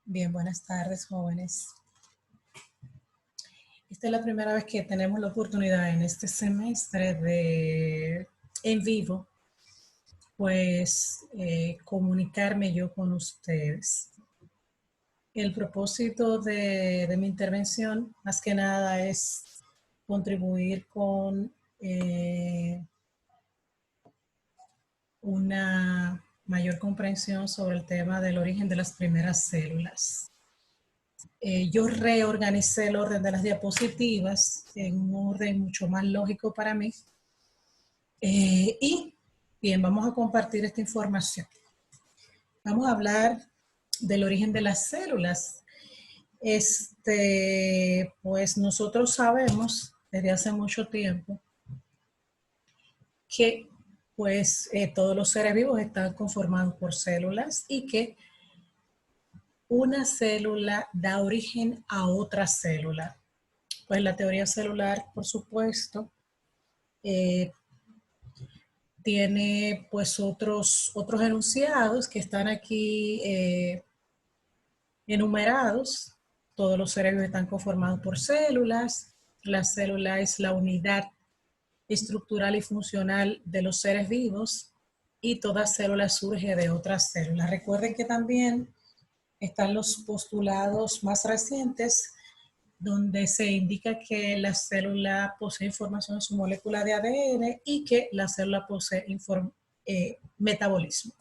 Bien, buenas tardes, jóvenes. Esta es la primera vez que tenemos la oportunidad en este semestre de en vivo, pues comunicarme yo con ustedes. El propósito de mi intervención, más que nada, es contribuir con una mayor comprensión sobre el tema del origen de las primeras células. Yo reorganicé el orden de las diapositivas en un orden mucho más lógico para mí. Y bien, vamos a compartir esta información. Vamos a hablar del origen de las células. Pues nosotros sabemos desde hace mucho tiempo que pues todos los seres vivos están conformados por células y que una célula da origen a otra célula. Pues la teoría celular, por supuesto, tiene pues otros enunciados que están aquí enumerados. Todos los seres vivos están conformados por células. La célula es la unidad estructural y funcional de los seres vivos y toda célula surge de otras células. Recuerden que también están los postulados más recientes donde se indica que la célula posee información en su molécula de ADN y que la célula posee metabolismo.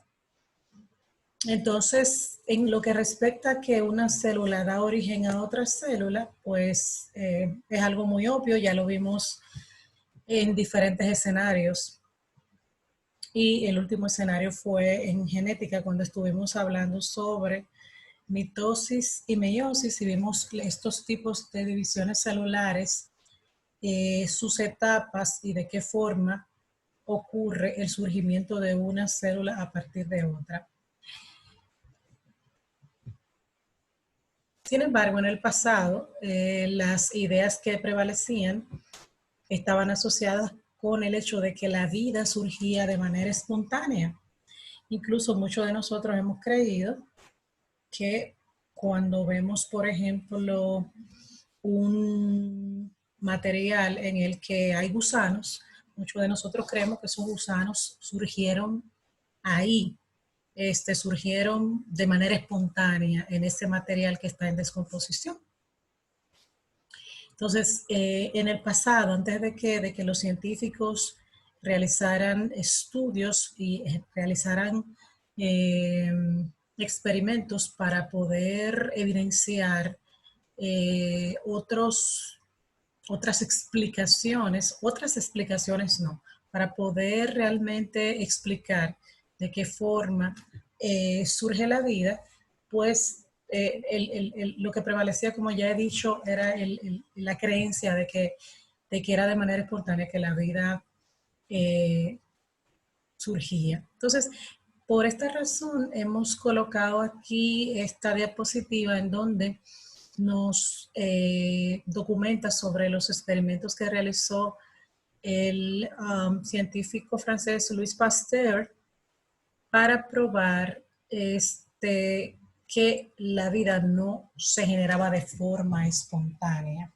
Entonces, en lo que respecta a que una célula da origen a otra célula, pues es algo muy obvio, ya lo vimos en diferentes escenarios. Y el último escenario fue en genética, cuando estuvimos hablando sobre mitosis y meiosis, y vimos estos tipos de divisiones celulares, sus etapas y de qué forma ocurre el surgimiento de una célula a partir de otra. Sin embargo, en el pasado, las ideas que prevalecían estaban asociadas con el hecho de que la vida surgía de manera espontánea. Incluso muchos de nosotros hemos creído que cuando vemos, por ejemplo, un material en el que hay gusanos, muchos de nosotros creemos que esos gusanos surgieron ahí, surgieron de manera espontánea en ese material que está en descomposición. Entonces, en el pasado, antes de que los científicos realizaran estudios y realizaran experimentos para poder evidenciar otras explicaciones no, para poder realmente explicar de qué forma surge la vida, pues lo que prevalecía, como ya he dicho, era la creencia de que era de manera espontánea que la vida surgía. Entonces, por esta razón hemos colocado aquí esta diapositiva en donde nos documenta sobre los experimentos que realizó el científico francés Louis Pasteur para probar que la vida no se generaba de forma espontánea.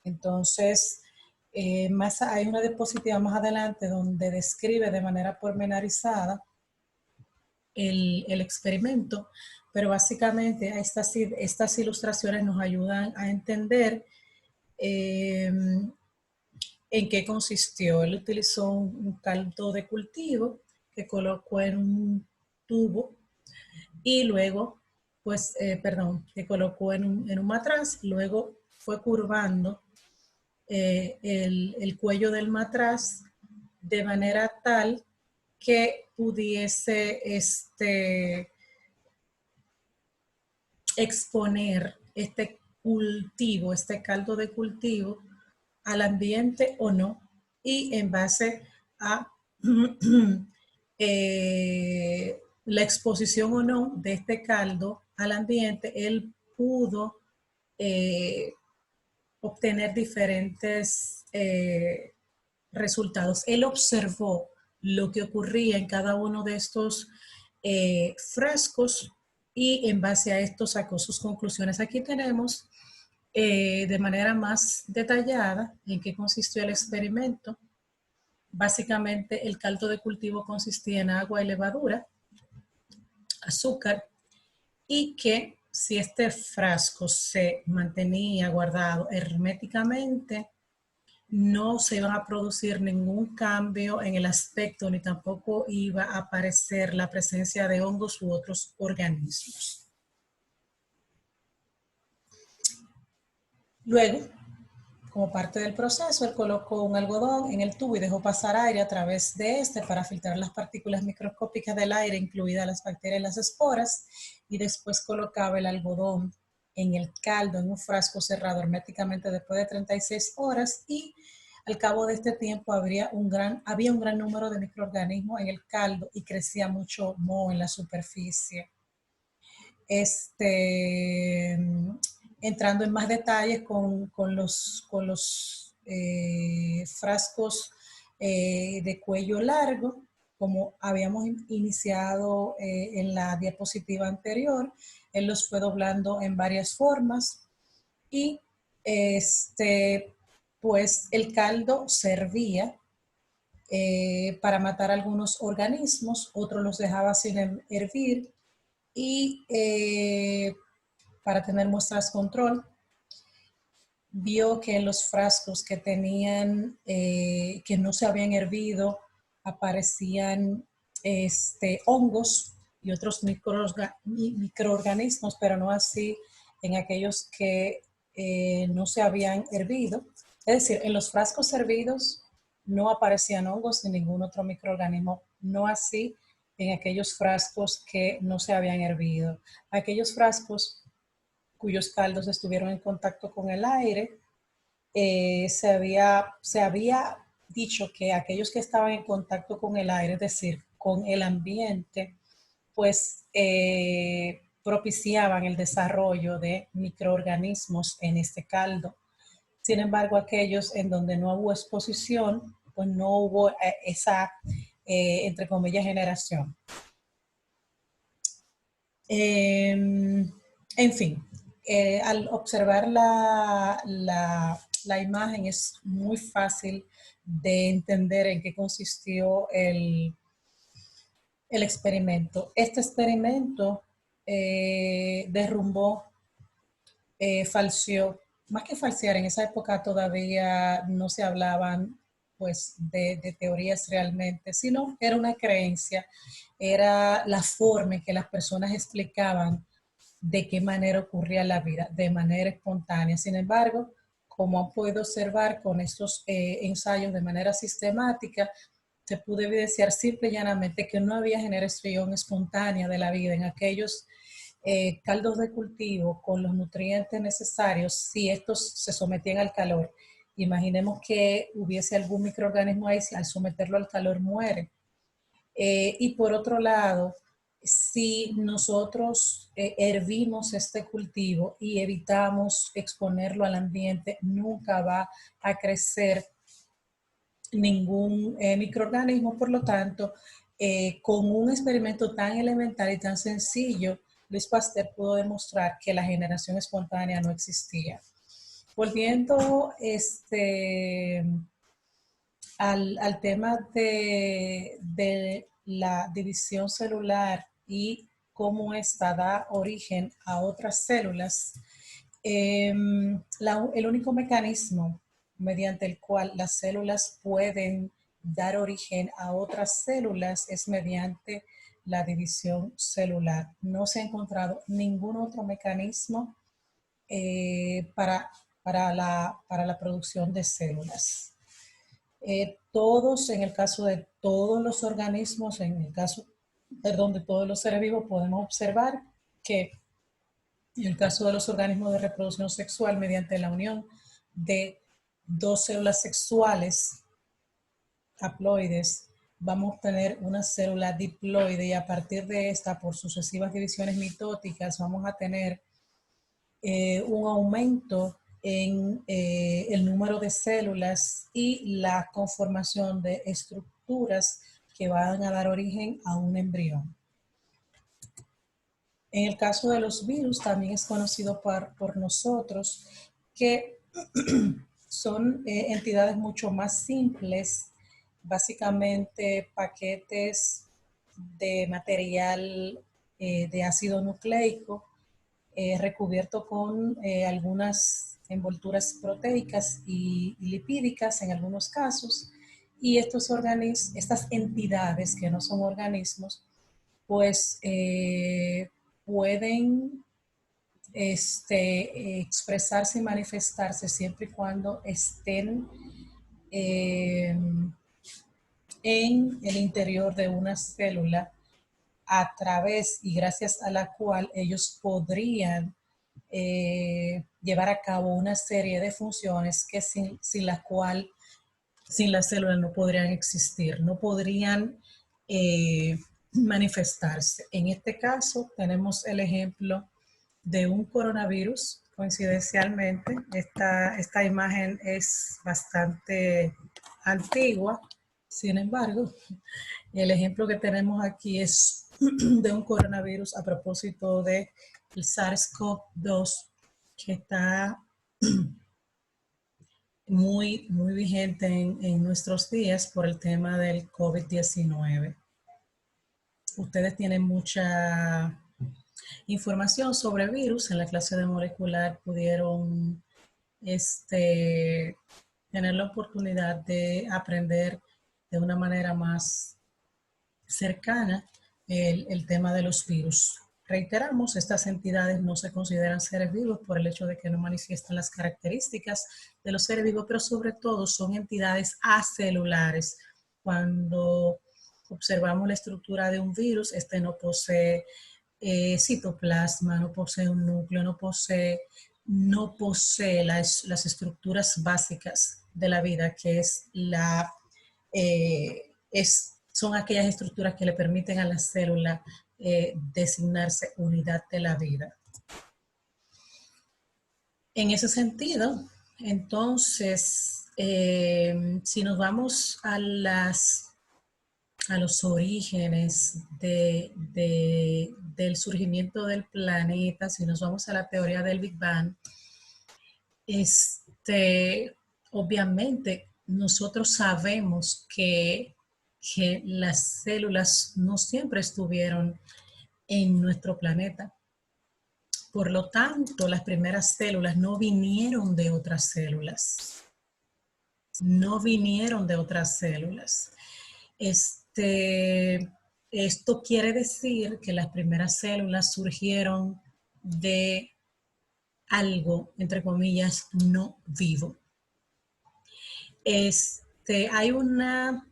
Entonces, hay una diapositiva más adelante donde describe de manera pormenorizada el experimento, pero básicamente estas ilustraciones nos ayudan a entender en qué consistió. Él utilizó un caldo de cultivo que colocó en un tubo y luego, pues, que colocó en un matraz, luego fue curvando el cuello del matraz de manera tal que pudiese exponer este cultivo, este caldo de cultivo al ambiente o no, y en base a la exposición o no de este caldo al ambiente, él pudo obtener diferentes resultados. Él observó lo que ocurría en cada uno de estos frascos y en base a esto sacó sus conclusiones. Aquí tenemos de manera más detallada en qué consistió el experimento. Básicamente el caldo de cultivo consistía en agua y levadura, azúcar, y que si este frasco se mantenía guardado herméticamente, no se iba a producir ningún cambio en el aspecto ni tampoco iba a aparecer la presencia de hongos u otros organismos. Luego, como parte del proceso, él colocó un algodón en el tubo y dejó pasar aire a través de este para filtrar las partículas microscópicas del aire, incluidas las bacterias y las esporas, y después colocaba el algodón en el caldo en un frasco cerrado herméticamente después de 36 horas y al cabo de este tiempo había un gran número de microorganismos en el caldo y crecía mucho moho en la superficie. Entrando en más detalles con los frascos de cuello largo, como habíamos iniciado en la diapositiva anterior, él los fue doblando en varias formas y pues el caldo servía para matar algunos organismos, otros los dejaba sin hervir y para tener muestras control, vio que en los frascos que tenían, que no se habían hervido, aparecían hongos y otros microorganismos, pero no así en aquellos que no se habían hervido. Es decir, en los frascos hervidos no aparecían hongos ni ningún otro microorganismo, no así en aquellos frascos que no se habían hervido. Aquellos frascos cuyos caldos estuvieron en contacto con el aire, se había dicho que aquellos que estaban en contacto con el aire, es decir, con el ambiente, pues propiciaban el desarrollo de microorganismos en este caldo. Sin embargo, aquellos en donde no hubo exposición, pues no hubo esa, entre comillas, generación. En fin, al observar la imagen es muy fácil de entender en qué consistió el experimento. Este experimento derrumbó, falseó, más que falsear, en esa época todavía no se hablaban pues de teorías realmente, sino era una creencia, era la forma en que las personas explicaban de qué manera ocurría la vida, de manera espontánea. Sin embargo, como han podido observar con estos ensayos de manera sistemática, se pudo evidenciar simple y llanamente que no había generación espontánea de la vida en aquellos caldos de cultivo con los nutrientes necesarios si estos se sometían al calor. Imaginemos que hubiese algún microorganismo ahí, si al someterlo al calor muere. Y por otro lado, si nosotros hervimos este cultivo y evitamos exponerlo al ambiente, nunca va a crecer ningún microorganismo. Por lo tanto, con un experimento tan elemental y tan sencillo, Luis Pasteur pudo demostrar que la generación espontánea no existía. Volviendo al tema de la división celular y cómo esta da origen a otras células, el único mecanismo mediante el cual las células pueden dar origen a otras células es mediante la división celular. No se ha encontrado ningún otro mecanismo para la producción de células. Todos, en el caso de todos los organismos, en el caso, perdón, de todos los seres vivos, podemos observar que en el caso de los organismos de reproducción sexual, mediante la unión de dos células sexuales haploides, vamos a obtener una célula diploide y a partir de esta, por sucesivas divisiones mitóticas, vamos a tener un aumento en el número de células y la conformación de estructuras que van a dar origen a un embrión. En el caso de los virus, también es conocido por nosotros que son entidades mucho más simples, básicamente paquetes de material de ácido nucleico recubierto con algunas envolturas proteicas y lipídicas en algunos casos. Y estas entidades que no son organismos, pues pueden expresarse y manifestarse siempre y cuando estén eh, en el interior de una célula a través y gracias a la cual ellos podrían llevar a cabo una serie de funciones que sin la cual, sin la célula no podrían existir, no podrían manifestarse. En este caso tenemos el ejemplo de un coronavirus, coincidencialmente. Esta imagen es bastante antigua, sin embargo, el ejemplo que tenemos aquí es de un coronavirus a propósito del SARS-CoV-2, que está muy vigente en nuestros días por el tema del COVID-19. Ustedes tienen mucha información sobre virus. En la clase de molecular pudieron tener la oportunidad de aprender de una manera más cercana el tema de los virus. Reiteramos, estas entidades no se consideran seres vivos por el hecho de que no manifiestan las características de los seres vivos, pero sobre todo son entidades acelulares. Cuando observamos la estructura de un virus, este no posee citoplasma, no posee un núcleo, no posee las estructuras básicas de la vida, que son aquellas estructuras que le permiten a la célula designarse unidad de la vida. En ese sentido, entonces, si nos vamos a los orígenes del surgimiento del planeta, si nos vamos a la teoría del Big Bang, obviamente nosotros sabemos que las células no siempre estuvieron en nuestro planeta. Por lo tanto, las primeras células no vinieron de otras células. No vinieron de otras células. Esto quiere decir que las primeras células surgieron de algo, entre comillas, no vivo. Hay una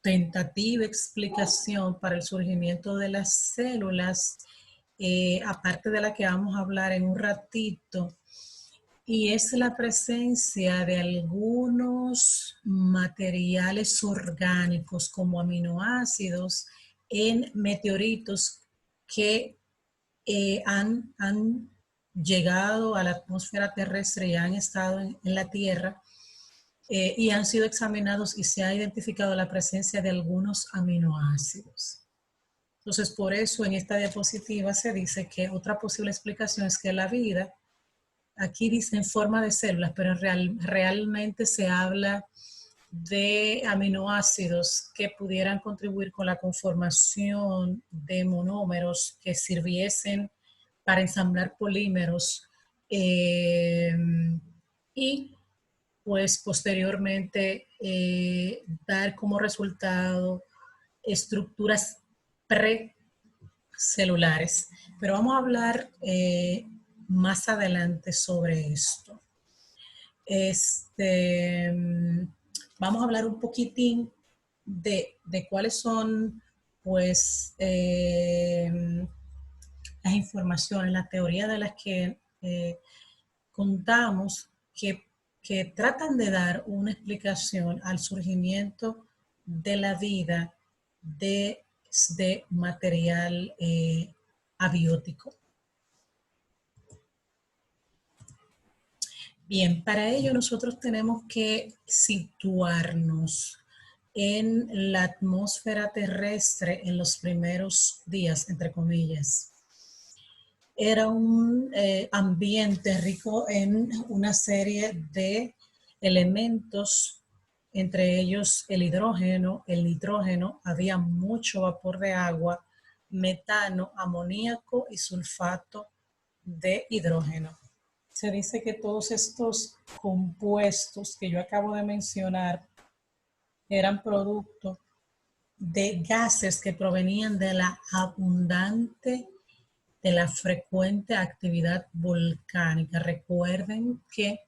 tentativa explicación para el surgimiento de las células, aparte de la que vamos a hablar en un ratito, y es la presencia de algunos materiales orgánicos como aminoácidos en meteoritos que han llegado a la atmósfera terrestre y han estado en la Tierra y han sido examinados y se ha identificado la presencia de algunos aminoácidos. Entonces, por eso en esta diapositiva se dice que otra posible explicación es que la vida, aquí dice en forma de células, pero realmente se habla de aminoácidos que pudieran contribuir con la conformación de monómeros que sirviesen para ensamblar polímeros y pues posteriormente dar como resultado estructuras precelulares. Pero vamos a hablar más adelante sobre esto. Vamos a hablar un poquitín de cuáles son pues las informaciones, la teoría de las que contamos que tratan de dar una explicación al surgimiento de la vida de material abiótico. Bien, para ello nosotros tenemos que situarnos en la atmósfera terrestre en los primeros días, entre comillas. era un ambiente rico en una serie de elementos, entre ellos el hidrógeno, el nitrógeno, había mucho vapor de agua, metano, amoníaco y sulfato de hidrógeno. Se dice que todos estos compuestos que yo acabo de mencionar eran producto de gases que provenían de la abundante, de la frecuente actividad volcánica. Recuerden que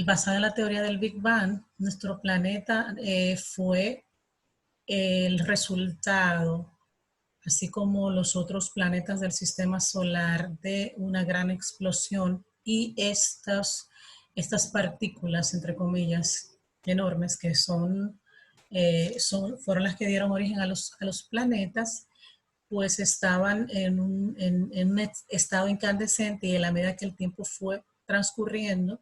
basado en la teoría del Big Bang, nuestro planeta fue el resultado, así como los otros planetas del sistema solar, de una gran explosión, y estas partículas, entre comillas, enormes, que fueron las que dieron origen a los planetas, pues estaban en un estado incandescente, y a la medida que el tiempo fue transcurriendo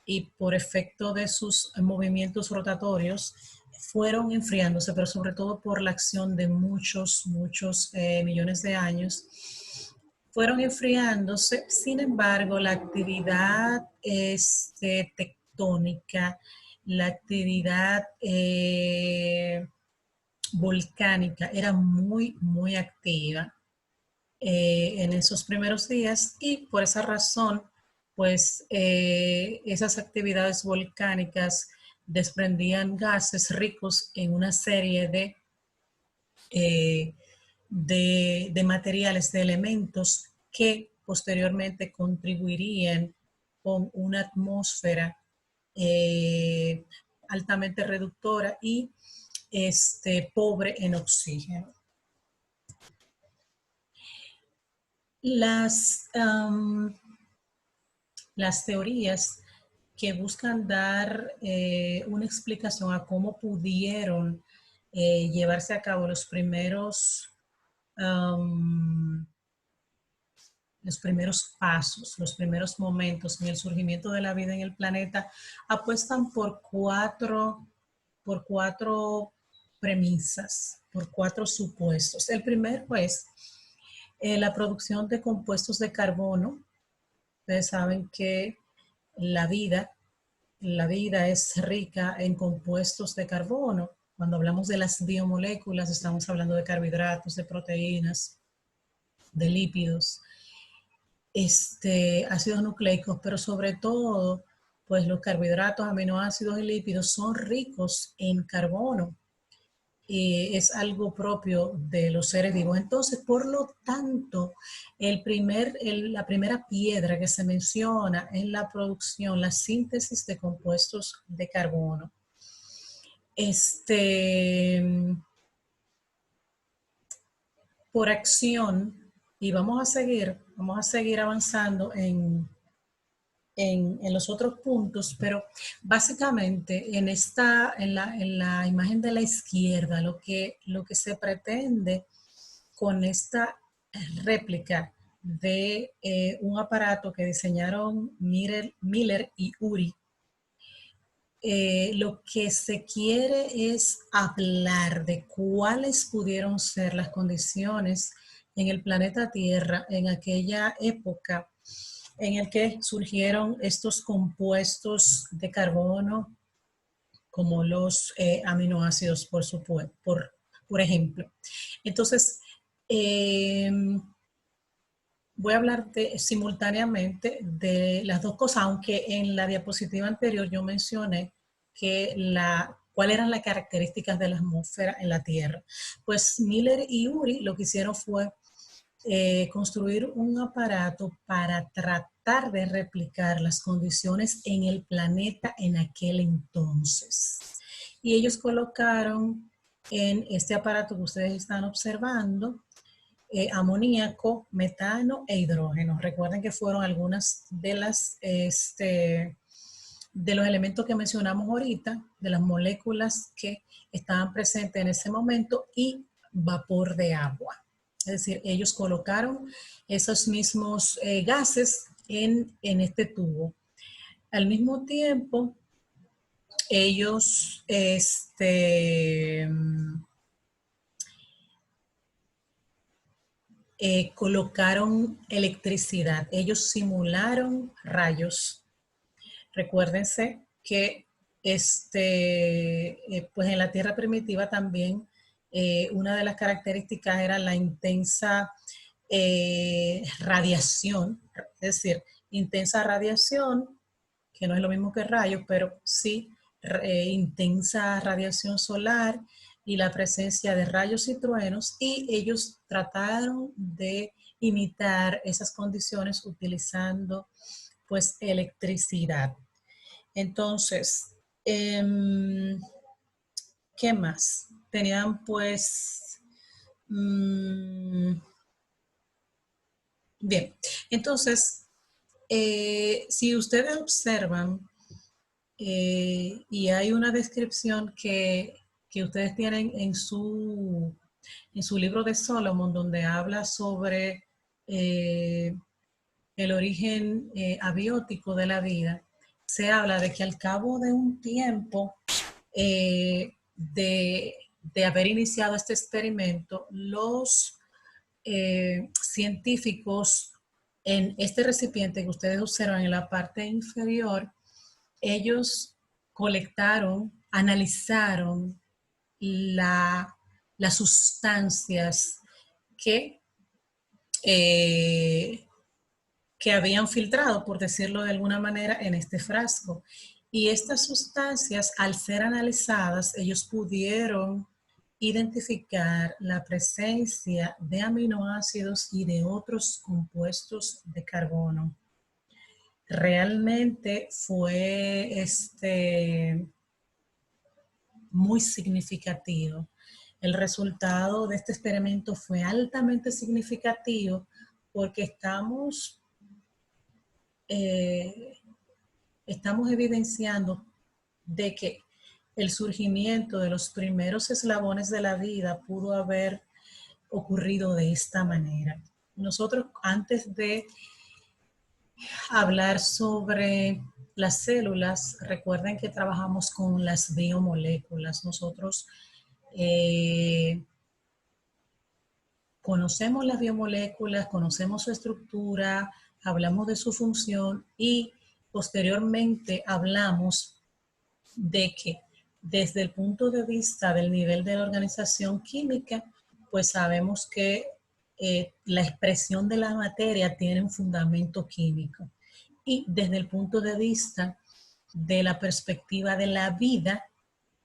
y por efecto de sus movimientos rotatorios, fueron enfriándose, pero sobre todo por la acción de muchos millones de años, fueron enfriándose. Sin embargo, la actividad tectónica, la actividad volcánica era muy activa en esos primeros días, y por esa razón, pues esas actividades volcánicas desprendían gases ricos en una serie eh, de materiales, de elementos que posteriormente contribuirían con una atmósfera eh, altamente reductora y pobre en oxígeno. Las teorías que buscan dar una explicación a cómo pudieron llevarse a cabo los primeros pasos, los primeros momentos en el surgimiento de la vida en el planeta, apuestan por cuatro premisas, por cuatro supuestos. El primero es la producción de compuestos de carbono. Ustedes saben que la vida, la vida es rica en compuestos de carbono. Cuando hablamos de las biomoléculas, estamos hablando de carbohidratos, de proteínas, de lípidos, ácidos nucleicos, pero sobre todo, pues los carbohidratos, aminoácidos y lípidos son ricos en carbono. Es algo propio de los seres vivos. Entonces, por lo tanto, la primera piedra que se menciona en la producción, la síntesis de compuestos de carbono, por acción, y vamos a seguir avanzando en los otros puntos, pero básicamente en la imagen de la izquierda, lo que se pretende con esta réplica de un aparato que diseñaron Miller y Urey, lo que se quiere es hablar de cuáles pudieron ser las condiciones en el planeta Tierra en aquella época en el que surgieron estos compuestos de carbono, como los aminoácidos, por ejemplo. Entonces, eh, voy a hablar simultáneamente de las dos cosas, aunque en la diapositiva anterior yo mencioné cuáles eran las características de la atmósfera en la Tierra. Pues Miller y Urey lo que hicieron fue construir un aparato para tratar de replicar las condiciones en el planeta en aquel entonces. Y ellos colocaron en este aparato que ustedes están observando amoníaco, metano e hidrógeno. Recuerden que fueron algunas de los elementos que mencionamos ahorita, de las moléculas que estaban presentes en ese momento, y vapor de agua. Es decir, ellos colocaron esos mismos gases en este tubo. Al mismo tiempo, ellos colocaron electricidad. Ellos simularon rayos. Recuérdense que pues en la Tierra primitiva también una de las características era la intensa radiación, es decir, intensa radiación, que no es lo mismo que rayos, pero sí intensa radiación solar y la presencia de rayos y truenos, y ellos trataron de imitar esas condiciones utilizando pues electricidad. Entonces, ¿qué más? Tenían pues, bien, entonces, si ustedes observan, y hay una descripción que ustedes tienen en su libro de Solomon, donde habla sobre el origen abiótico de la vida, se habla de que al cabo de un tiempo de haber iniciado este experimento, los científicos en este recipiente que ustedes observan en la parte inferior, ellos colectaron, analizaron las sustancias que, eh, que habían filtrado, por decirlo de alguna manera, en este frasco. Y estas sustancias, al ser analizadas, ellos pudieron identificar la presencia de aminoácidos y de otros compuestos de carbono. Realmente fue muy significativo. El resultado de este experimento fue altamente significativo porque estamos evidenciando de que el surgimiento de los primeros eslabones de la vida pudo haber ocurrido de esta manera. Nosotros, antes de hablar sobre las células, recuerden que trabajamos con las biomoléculas. Nosotros conocemos las biomoléculas, conocemos su estructura, hablamos de su función y posteriormente hablamos de que desde el punto de vista del nivel de la organización química, pues sabemos que la expresión de la materia tiene un fundamento químico. Y desde el punto de vista de la perspectiva de la vida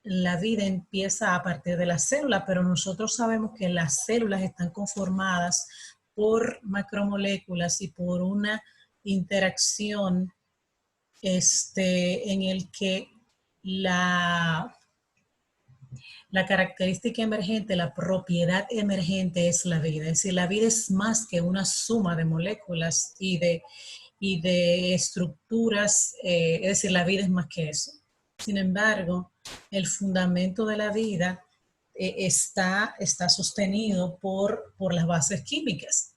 empieza a partir de las células, pero nosotros sabemos que las células están conformadas por macromoléculas y por una interacción en el que la característica emergente, la propiedad emergente es la vida. Es decir, la vida es más que una suma de moléculas y de estructuras, es decir, la vida es más que eso. Sin embargo, el fundamento de la vida está sostenido por las bases químicas.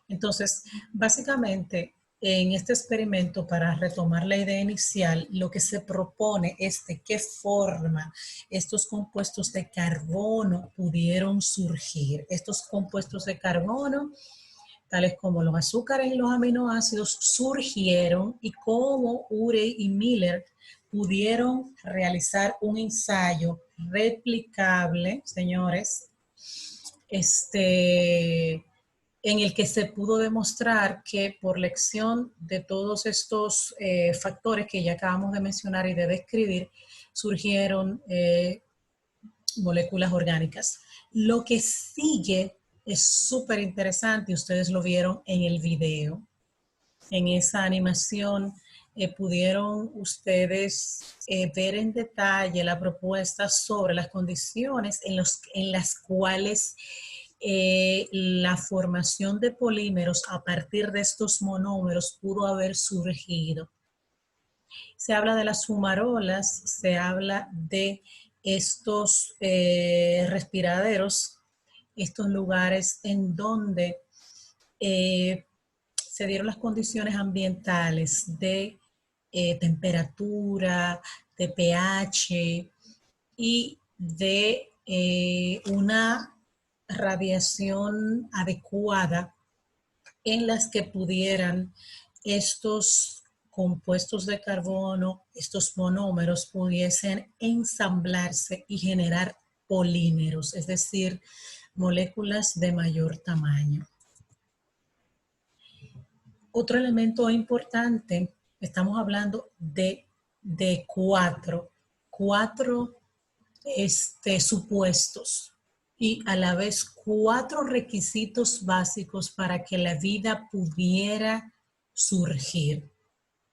Entonces, básicamente, en este experimento, para retomar la idea inicial, lo que se propone es de qué forma estos compuestos de carbono pudieron surgir. Estos compuestos de carbono, tales como los azúcares y los aminoácidos, surgieron y cómo Urey y Miller pudieron realizar un ensayo replicable, señores, en el que se pudo demostrar que por lección de todos estos factores que ya acabamos de mencionar y de describir, surgieron moléculas orgánicas. Lo que sigue es súper interesante y ustedes lo vieron en el video. En esa animación pudieron ustedes ver en detalle la propuesta sobre las condiciones en las cuales la formación de polímeros a partir de estos monómeros pudo haber surgido. Se habla de las fumarolas, se habla de estos respiraderos, estos lugares en donde se dieron las condiciones ambientales de temperatura, de pH y de una radiación adecuada en las que pudieran estos compuestos de carbono, estos monómeros, pudiesen ensamblarse y generar polímeros, es decir, moléculas de mayor tamaño. Otro elemento importante, estamos hablando de cuatro supuestos y a la vez 4 requisitos básicos para que la vida pudiera surgir.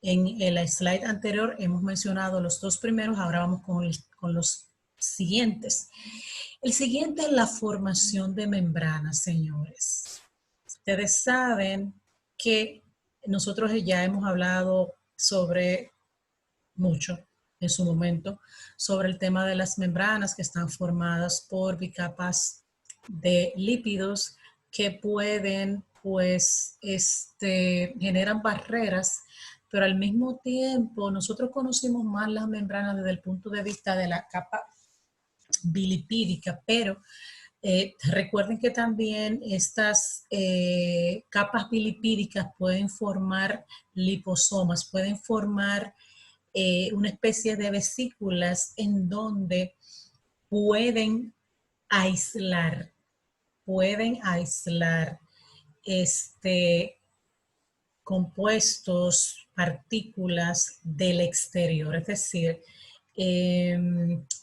En el slide anterior hemos mencionado los 2 primeros, ahora vamos con los siguientes. El siguiente es la formación de membranas, señores. Ustedes saben que nosotros ya hemos hablado sobre mucho en su momento sobre el tema de las membranas que están formadas por bicapas de lípidos que pueden, pues, generan barreras, pero al mismo tiempo nosotros conocimos más las membranas desde el punto de vista de la capa bilipídica, pero recuerden que también estas capas bilipídicas pueden formar liposomas, pueden formar una especie de vesículas en donde pueden aislar, compuestos, partículas del exterior, es decir,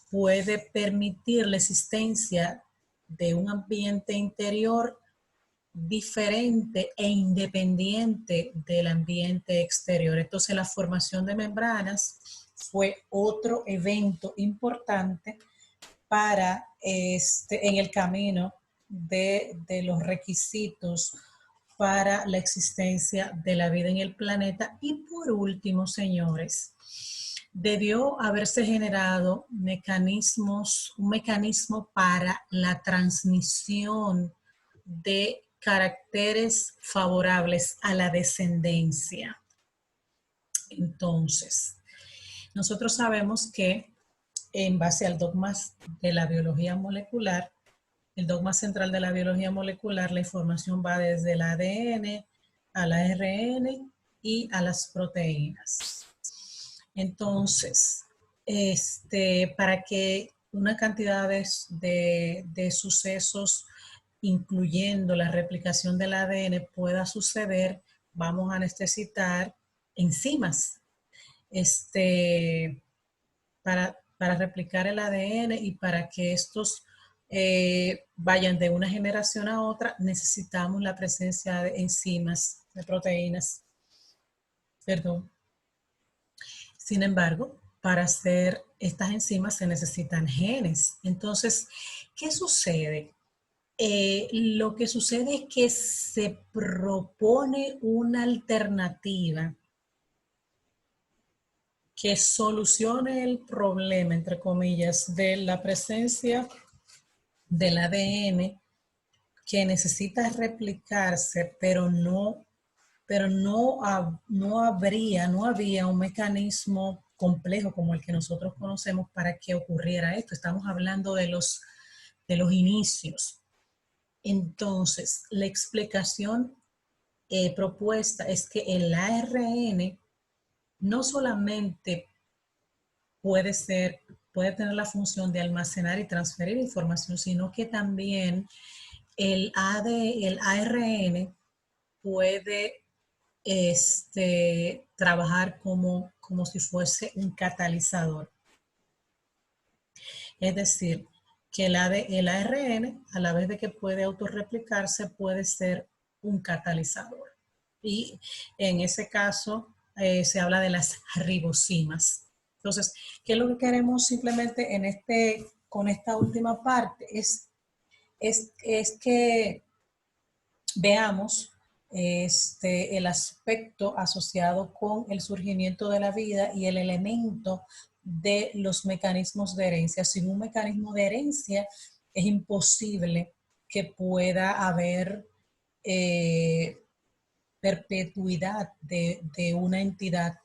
puede permitir la existencia de un ambiente interior diferente e independiente del ambiente exterior. Entonces, la formación de membranas fue otro evento importante para en el camino de los requisitos para la existencia de la vida en el planeta. Y por último, señores, debió haberse generado un mecanismo para la transmisión de caracteres favorables a la descendencia. Entonces, nosotros sabemos que en base al dogma de la biología molecular, el dogma central de la biología molecular, la información va desde el ADN al ARN y a las proteínas. Entonces, para que una cantidad de sucesos, incluyendo la replicación del ADN, pueda suceder, vamos a necesitar enzimas para replicar el ADN, y para que estos vayan de una generación a otra, necesitamos la presencia de enzimas, de proteínas. Perdón. Sin embargo, para hacer estas enzimas se necesitan genes. Entonces, ¿qué sucede? Lo que sucede es que se propone una alternativa que solucione el problema, entre comillas, de la presencia del ADN que necesita replicarse, pero no había un mecanismo complejo como el que nosotros conocemos para que ocurriera esto. Estamos hablando de los inicios. Entonces, la explicación propuesta es que el ARN no solamente puede tener la función de almacenar y transferir información, sino que también el ARN puede trabajar como si fuese un catalizador. Es decir, que el ARN, a la vez de que puede autorreplicarse, puede ser un catalizador. Y en ese caso se habla de las ribosimas. Entonces, ¿qué es lo que queremos simplemente con esta última parte? Es que veamos el aspecto asociado con el surgimiento de la vida y el elemento de los mecanismos de herencia. Sin un mecanismo de herencia es imposible que pueda haber perpetuidad de una entidad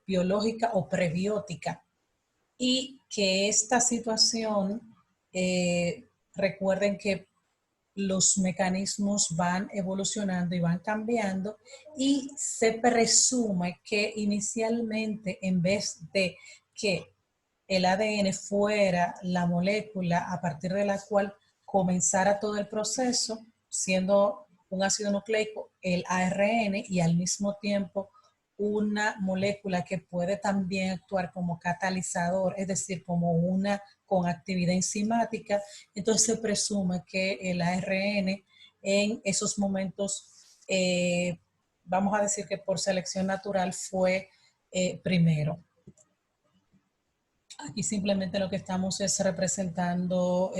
biológica o prebiótica, y que esta situación, recuerden que los mecanismos van evolucionando y van cambiando y se presume que inicialmente en vez de que el ADN fuera la molécula a partir de la cual comenzara todo el proceso, siendo un ácido nucleico el ARN y al mismo tiempo una molécula que puede también actuar como catalizador, es decir, como una con actividad enzimática, entonces se presume que el ARN en esos momentos, vamos a decir que por selección natural fue primero. Aquí simplemente lo que estamos es representando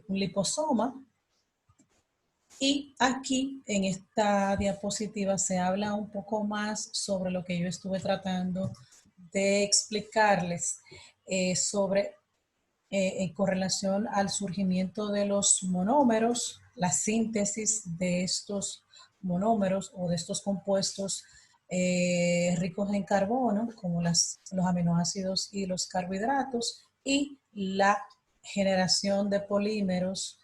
un liposoma. Y aquí en esta diapositiva se habla un poco más sobre lo que yo estuve tratando de explicarles con relación al surgimiento de los monómeros, la síntesis de estos monómeros o de estos compuestos ricos en carbono, como los aminoácidos y los carbohidratos, y la generación de polímeros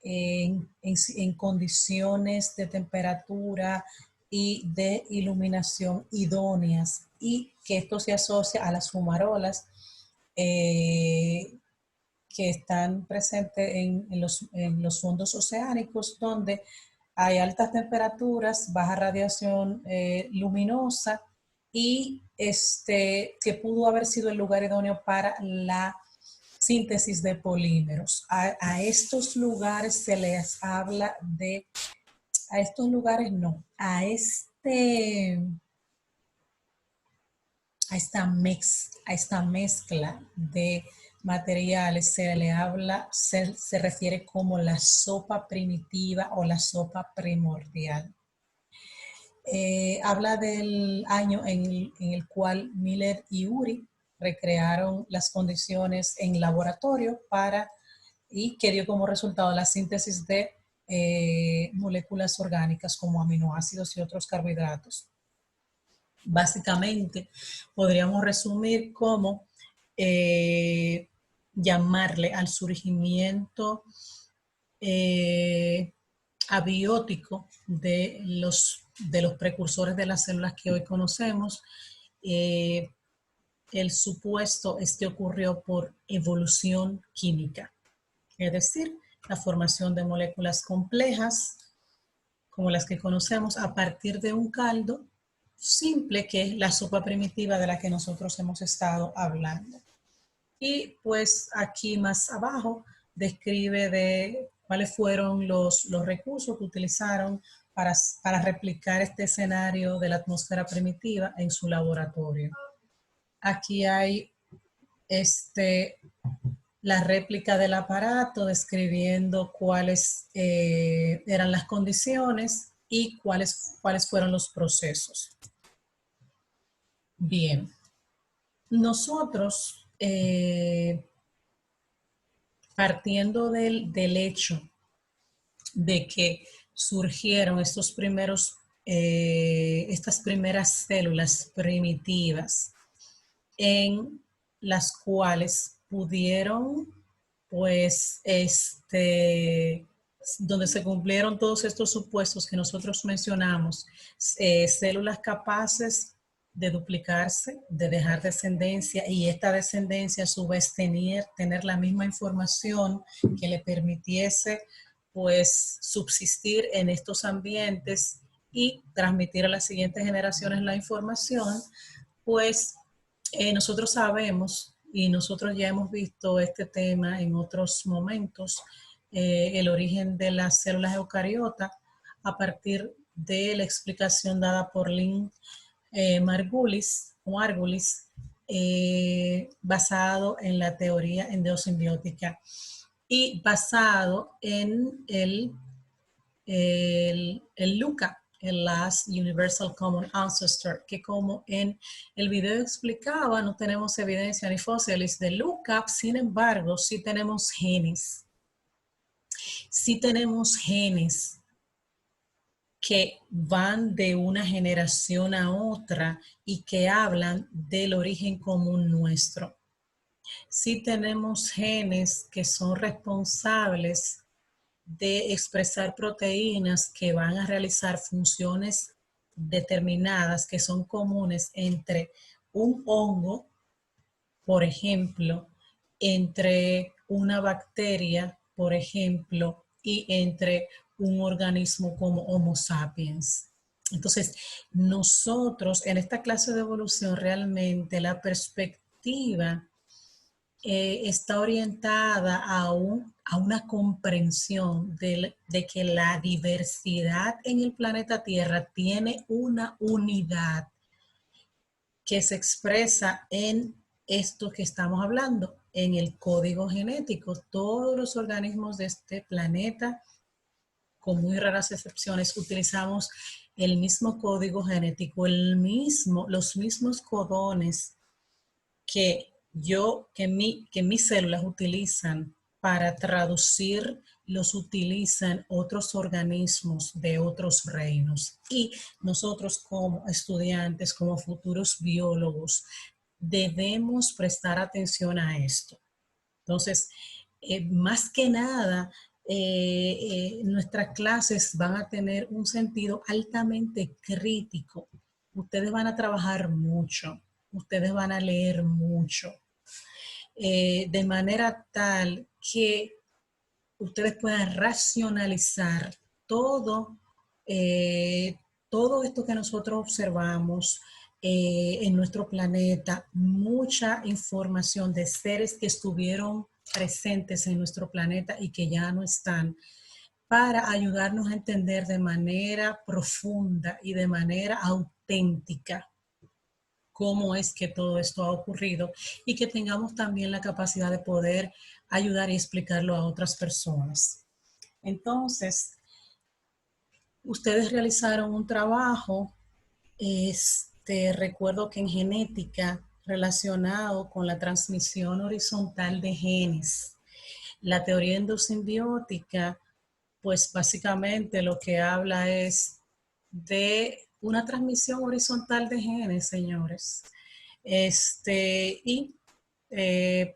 en condiciones de temperatura y de iluminación idóneas, y que esto se asocia a las fumarolas que están presentes en los fondos oceánicos, donde hay altas temperaturas, baja radiación luminosa, y que pudo haber sido el lugar idóneo para la síntesis de polímeros. A estos lugares se les habla de, a estos lugares no, a esta mezcla de materiales se le habla, se refiere como la sopa primitiva o la sopa primordial. Habla del año en el cual Miller y Urey recrearon las condiciones en laboratorio y que dio como resultado la síntesis de moléculas orgánicas como aminoácidos y otros carbohidratos. Básicamente, podríamos resumir como llamarle al surgimiento abiótico de los precursores de las células que hoy conocemos. El supuesto ocurrió por evolución química, es decir, la formación de moléculas complejas como las que conocemos a partir de un caldo simple, que es la sopa primitiva de la que nosotros hemos estado hablando. Y pues aquí más abajo describe de cuáles fueron los recursos que utilizaron para replicar este escenario de la atmósfera primitiva en su laboratorio. Aquí hay la réplica del aparato describiendo cuáles eran las condiciones y cuáles fueron los procesos. Bien, nosotros partiendo del hecho de que surgieron estas primeras células primitivas en las cuales pudieron, pues, donde se cumplieron todos estos supuestos que nosotros mencionamos, células capaces de duplicarse, de dejar descendencia, y esta descendencia a su vez tener la misma información que le permitiese pues subsistir en estos ambientes y transmitir a las siguientes generaciones la información. Pues nosotros sabemos, y nosotros ya hemos visto este tema en otros momentos, el origen de las células eucariotas a partir de la explicación dada por Lynn Margulis, basado en la teoría endosimbiótica y basado en el LUCA, el Last Universal Common Ancestor, que como en el video explicaba, no tenemos evidencia ni fósiles de LUCA, sin embargo, sí tenemos genes. Sí tenemos genes que van de una generación a otra y que hablan del origen común nuestro. sí tenemos genes que son responsables de expresar proteínas que van a realizar funciones determinadas que son comunes entre un hongo, por ejemplo, entre una bacteria, por ejemplo, y entre un organismo como Homo sapiens. Entonces, nosotros en esta clase de evolución realmente la perspectiva está orientada a una comprensión de que la diversidad en el planeta Tierra tiene una unidad que se expresa en esto que estamos hablando, en el código genético. Todos los organismos de este planeta, con muy raras excepciones, utilizamos el mismo código genético, los mismos codones que mis células utilizan para traducir, los utilizan otros organismos de otros reinos. Y nosotros como estudiantes, como futuros biólogos, debemos prestar atención a esto. Entonces, más que nada, nuestras clases van a tener un sentido altamente crítico. Ustedes van a trabajar mucho, ustedes van a leer mucho, de manera tal que ustedes puedan racionalizar todo, eh, todo esto que nosotros observamos en nuestro planeta, mucha información de seres que estuvieron presentes en nuestro planeta y que ya no están, para ayudarnos a entender de manera profunda y de manera auténtica cómo es que todo esto ha ocurrido y que tengamos también la capacidad de poder ayudar y explicarlo a otras personas. Entonces, ustedes realizaron un trabajo, recuerdo que en genética, relacionado con la transmisión horizontal de genes. La teoría endosimbiótica, pues básicamente lo que habla es de una transmisión horizontal de genes, señores. Y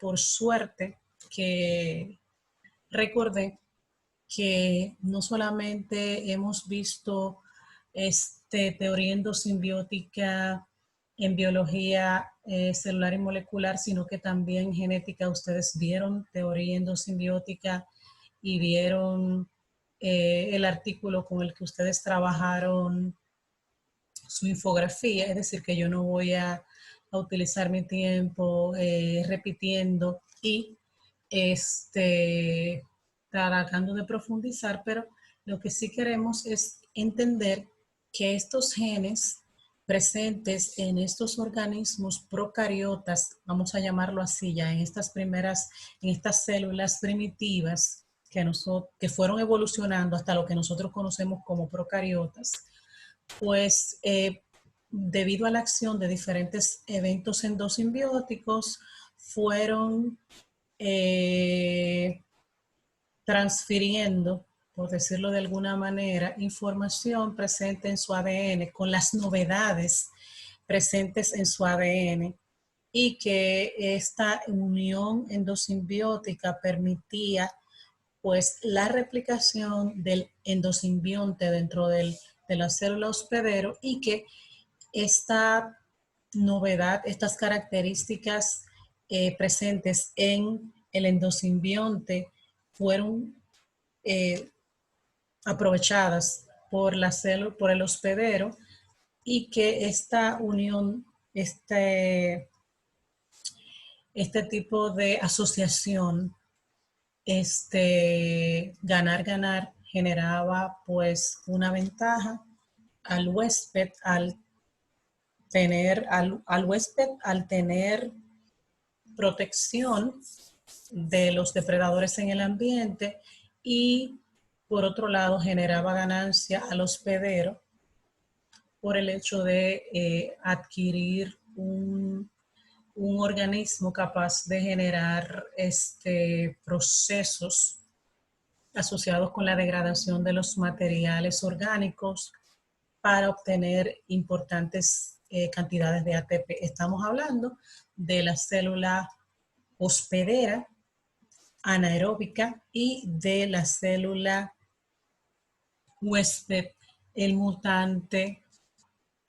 por suerte que recordé que no solamente hemos visto teoría endosimbiótica en biología celular y molecular, sino que también en genética ustedes vieron teoría endosimbiótica y vieron el artículo con el que ustedes trabajaron su infografía, es decir, que yo no voy a utilizar mi tiempo repitiendo y tratando de profundizar, pero lo que sí queremos es entender que estos genes presentes en estos organismos procariotas, vamos a llamarlo así, ya en estas células primitivas que fueron evolucionando hasta lo que nosotros conocemos como procariotas, pues debido a la acción de diferentes eventos endosimbióticos, fueron transfiriendo, por decirlo de alguna manera, información presente en su ADN con las novedades presentes en su ADN y que esta unión endosimbiótica permitía pues la replicación del endosimbionte dentro de la célula hospedero y que esta novedad, estas características presentes en el endosimbionte fueron eh, aprovechadas por la célula, por el hospedero, y que esta unión, este tipo de asociación, ganar generaba pues una ventaja al huésped al huésped al tener protección de los depredadores en el ambiente, y por otro lado generaba ganancia al hospedero por el hecho de adquirir un organismo capaz de generar procesos asociados con la degradación de los materiales orgánicos para obtener importantes cantidades de ATP. Estamos hablando de la célula hospedera, anaeróbica y de la célula huésped, el mutante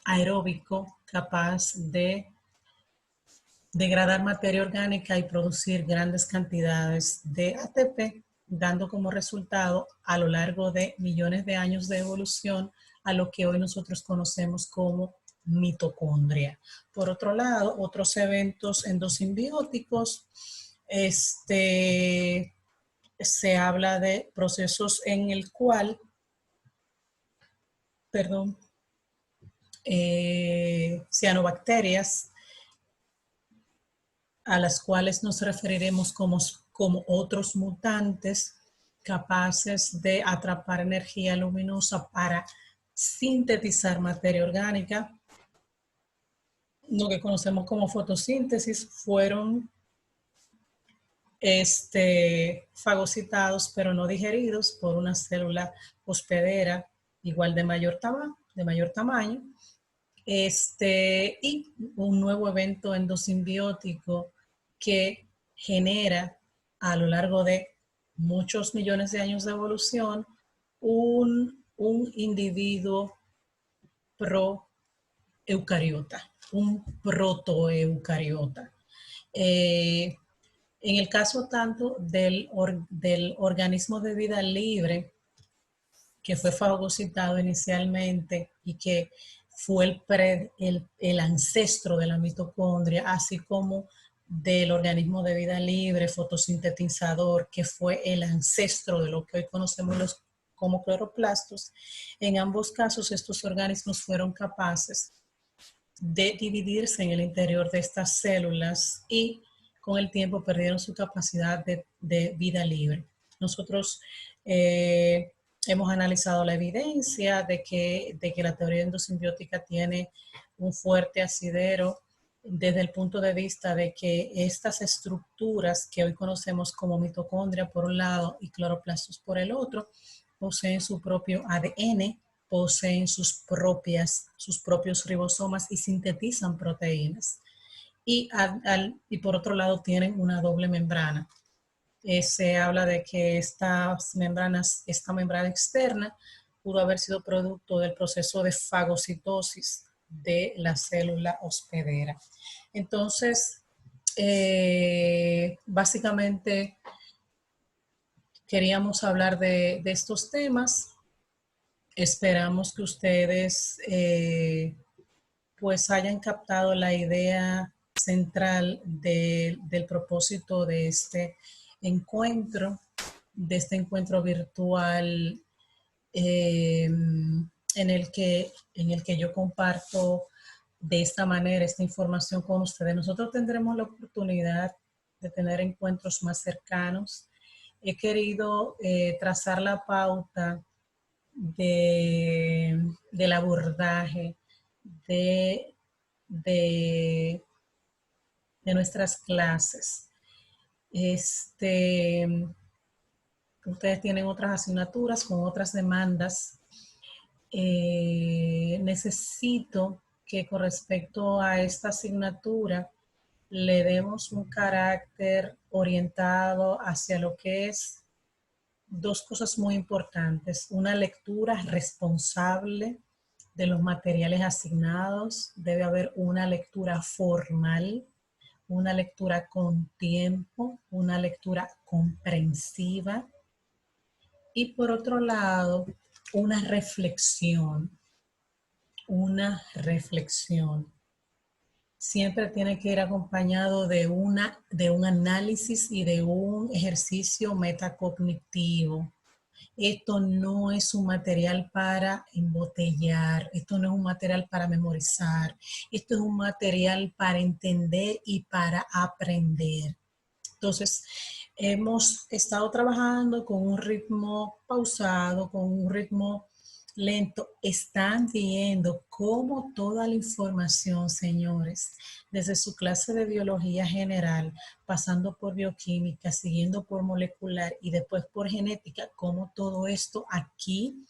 aeróbico capaz de degradar materia orgánica y producir grandes cantidades de ATP, dando como resultado a lo largo de millones de años de evolución a lo que hoy nosotros conocemos como mitocondria. Por otro lado, otros eventos endosimbióticos, se habla de procesos en el cual, perdón, cianobacterias, a las cuales nos referiremos como otros mutantes capaces de atrapar energía luminosa para sintetizar materia orgánica, lo que conocemos como fotosíntesis, fueron fagocitados pero no digeridos por una célula hospedera igual de mayor tamaño, y un nuevo evento endosimbiótico que genera a lo largo de muchos millones de años de evolución un individuo proeucariota, un protoeucariota. En el caso tanto del organismo de vida libre, que fue fagocitado inicialmente y que fue el ancestro de la mitocondria, así como del organismo de vida libre, fotosintetizador, que fue el ancestro de lo que hoy conocemos como cloroplastos. En ambos casos, estos organismos fueron capaces de dividirse en el interior de estas células y con el tiempo perdieron su capacidad de vida libre. Nosotros hemos analizado la evidencia de que la teoría endosimbiótica tiene un fuerte asidero desde el punto de vista de que estas estructuras que hoy conocemos como mitocondria por un lado y cloroplastos por el otro, poseen su propio ADN, poseen sus propios ribosomas y sintetizan proteínas. Y por otro lado tienen una doble membrana. Se habla de que esta membrana externa pudo haber sido producto del proceso de fagocitosis de la célula hospedera. Entonces, básicamente queríamos hablar de estos temas. Esperamos que ustedes pues hayan captado la idea central del propósito de este encuentro virtual, en el que yo comparto de esta manera esta información con ustedes. Nosotros tendremos la oportunidad de tener encuentros más cercanos. He querido trazar la pauta del abordaje de, de, de nuestras clases. Ustedes tienen otras asignaturas con otras demandas. Necesito que con respecto a esta asignatura le demos un carácter orientado hacia lo que es dos cosas muy importantes: una lectura responsable de los materiales asignados, debe haber una lectura formal, una lectura con tiempo, una lectura comprensiva y por otro lado, una reflexión. Siempre tiene que ir acompañado de un análisis y de un ejercicio metacognitivo. Esto no es un material para embotellar, esto no es un material para memorizar, esto es un material para entender y para aprender. Entonces, hemos estado trabajando con un ritmo pausado, con un ritmo lento. Están viendo cómo toda la información, señores, desde su clase de biología general, pasando por bioquímica, siguiendo por molecular y después por genética, cómo todo esto aquí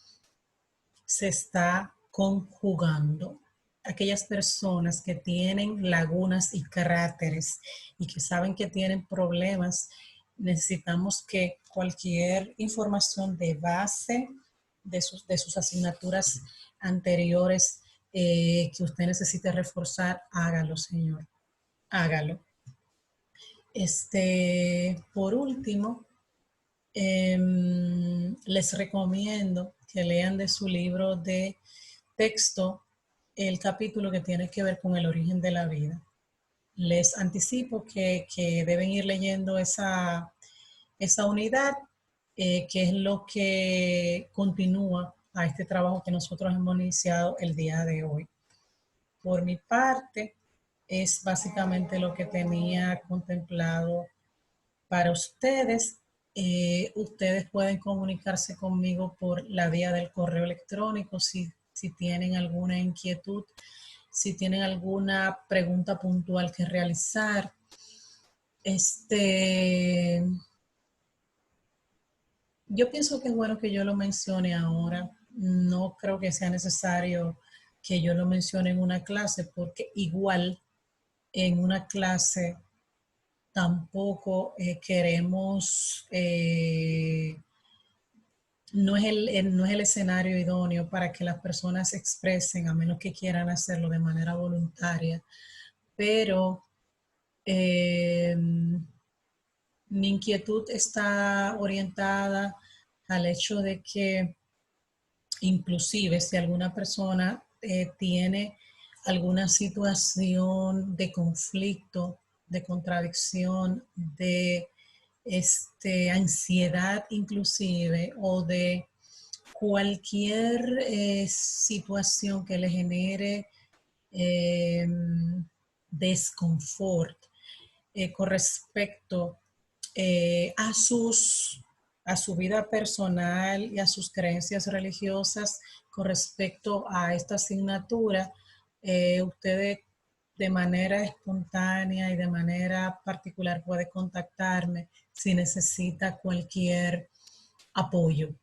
se está conjugando. aquellas personas que tienen lagunas y cráteres y que saben que tienen problemas, necesitamos que cualquier información de base de sus asignaturas anteriores que usted necesite reforzar, hágalo, señor. Hágalo. Por último, les recomiendo que lean de su libro de texto el capítulo que tiene que ver con el origen de la vida. Les anticipo que deben ir leyendo esa unidad, que es lo que continúa a este trabajo que nosotros hemos iniciado el día de hoy. Por mi parte, es básicamente lo que tenía contemplado para ustedes. Ustedes pueden comunicarse conmigo por la vía del correo electrónico si tienen alguna inquietud, si tienen alguna pregunta puntual que realizar. Yo pienso que es bueno que yo lo mencione ahora. No creo que sea necesario que yo lo mencione en una clase, porque igual en una clase tampoco queremos, no es el escenario idóneo para que las personas se expresen, a menos que quieran hacerlo de manera voluntaria. Pero mi inquietud está orientada al hecho de que inclusive si alguna persona tiene alguna situación de conflicto, de contradicción, de ansiedad inclusive, o de cualquier situación que le genere eh, desconfort con respecto a su vida personal y a sus creencias religiosas con respecto a esta asignatura, ustedes de manera espontánea y de manera particular puede contactarme si necesita cualquier apoyo.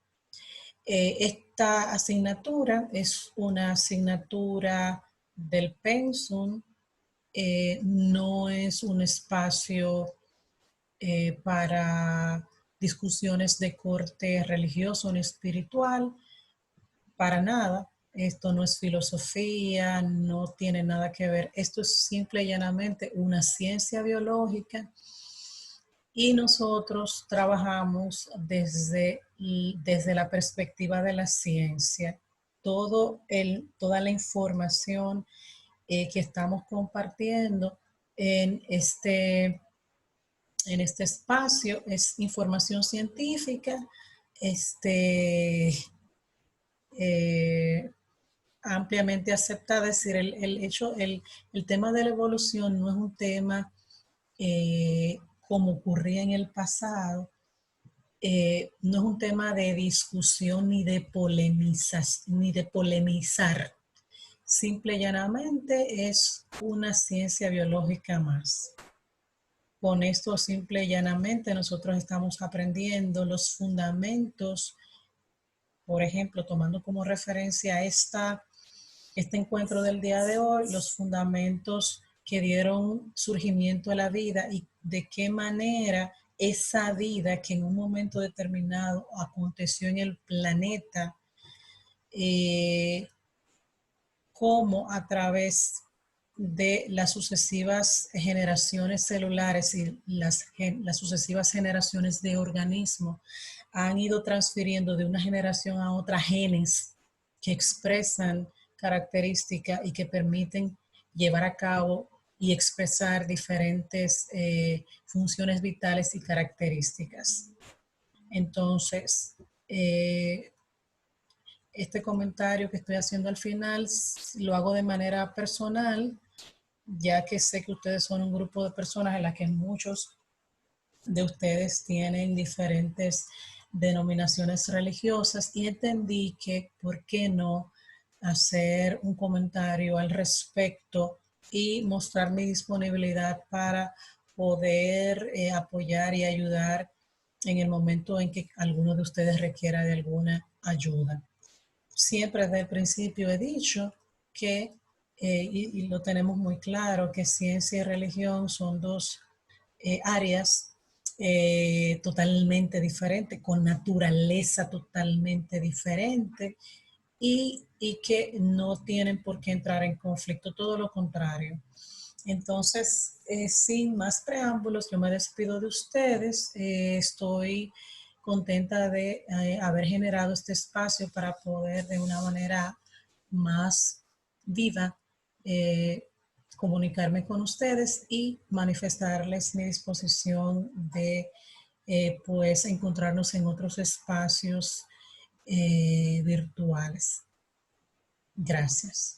Esta asignatura es una asignatura del Pensum, no es un espacio para discusiones de corte religioso ni espiritual, para nada. Esto no es filosofía, no tiene nada que ver. Esto es simple y llanamente una ciencia biológica y nosotros trabajamos desde la perspectiva de la ciencia. Toda la información que estamos compartiendo en este espacio es información científica, eh, ampliamente aceptada. Es decir, el tema de la evolución no es un tema como ocurría en el pasado, no es un tema de discusión ni de polemizar. Simple y llanamente es una ciencia biológica más. Con esto, simple y llanamente, nosotros estamos aprendiendo los fundamentos, por ejemplo, tomando como referencia este encuentro del día de hoy, los fundamentos que dieron surgimiento a la vida y de qué manera esa vida que en un momento determinado aconteció en el planeta, cómo a través de las sucesivas generaciones celulares y las sucesivas generaciones de organismos han ido transfiriendo de una generación a otra genes que expresan características y que permiten llevar a cabo y expresar diferentes funciones vitales y características. Entonces, este comentario que estoy haciendo al final lo hago de manera personal, ya que sé que ustedes son un grupo de personas en las que muchos de ustedes tienen diferentes denominaciones religiosas y entendí que, ¿por qué no hacer un comentario al respecto y mostrar mi disponibilidad para poder apoyar y ayudar en el momento en que alguno de ustedes requiera de alguna ayuda? Siempre desde el principio he dicho que y lo tenemos muy claro, que ciencia y religión son dos áreas totalmente diferentes, con naturaleza totalmente diferente y que no tienen por qué entrar en conflicto, todo lo contrario. Entonces, sin más preámbulos, yo me despido de ustedes. Estoy contenta de haber generado este espacio para poder de una manera más viva eh, comunicarme con ustedes y manifestarles mi disposición de pues encontrarnos en otros espacios virtuales. Gracias.